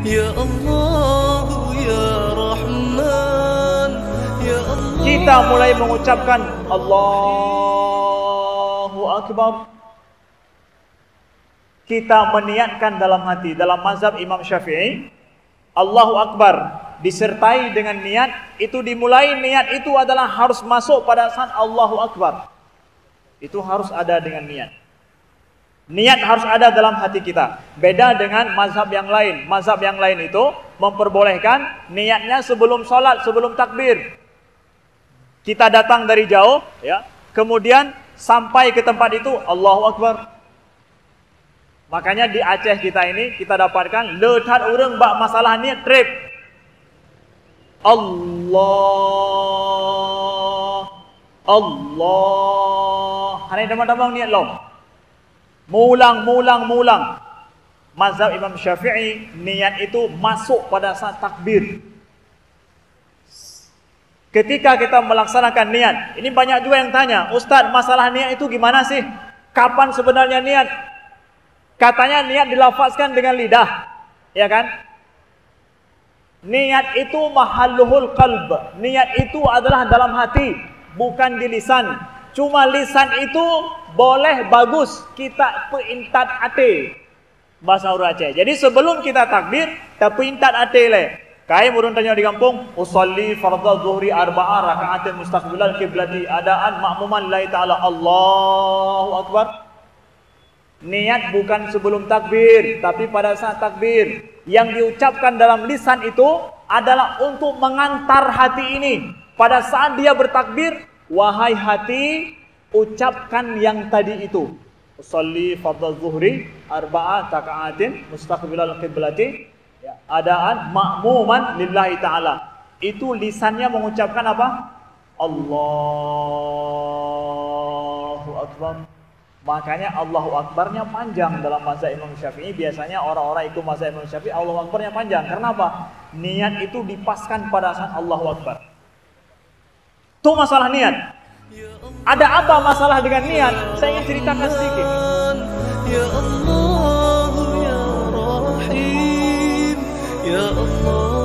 Ya Allah, Ya Rahman, Ya Allah. Kita mulai mengucapkan Allahu Akbar. Kita meniatkan dalam hati. Dalam mazhab Imam Syafi'i, Allahu Akbar disertai dengan niat. Itu dimulai, niat itu adalah harus masuk pada saat Allahu Akbar. Itu harus ada dengan niat. Niat harus ada dalam hati kita. Beda dengan mazhab yang lain. Mazhab yang lain itu memperbolehkan niatnya sebelum sholat, sebelum takbir. Kita datang dari jauh, ya, kemudian sampai ke tempat itu Allahu Akbar. Makanya di Aceh kita ini kita dapatkan letat orang bak masalah niat trip. Allah. Hari damang-damang niat long. Mulang. Mazhab Imam Syafi'i, niat itu masuk pada saat takbir. Ketika kita melaksanakan niat, ini banyak juga yang tanya, Ustaz, masalah niat itu gimana sih? Kapan sebenarnya niat? Katanya niat dilafazkan dengan lidah, ya kan? Niat itu mahalluhul qalb. Niat itu adalah dalam hati, bukan di lisan. Cuma lisan itu boleh bagus kita peintat ate. Bahasa orang Aceh. Jadi sebelum kita takbir, kita peintat ate le. Kai murun tanya di kampung, usolli fardhu zuhri arba'a raka'atin mustaqbilal qiblati adaan ma'muman lillahi ta'ala. Allahu Akbar. Niat bukan sebelum takbir, tapi pada saat takbir. Yang diucapkan dalam lisan itu adalah untuk mengantar hati ini. Pada saat dia bertakbir, wahai hati, ucapkan yang tadi itu. Usolli fardhu zuhri arba'a raka'atin mustaqbilal qiblati adaan ma'muman lillahi ta'ala. Itu lisannya mengucapkan apa? Allahu Akbar. Makanya Allahu Akbarnya panjang dalam mazhab Imam Syafi'i. Biasanya orang-orang ikut mazhab Imam Syafi'i Allahu Akbarnya panjang. Karena apa? Niat itu dipaskan pada saat Allahu Akbar. Itu masalah niat. Ada apa masalah dengan niat? Saya ingin ceritakan sedikit. Ya Allah, Ya Rahim, Ya Allah.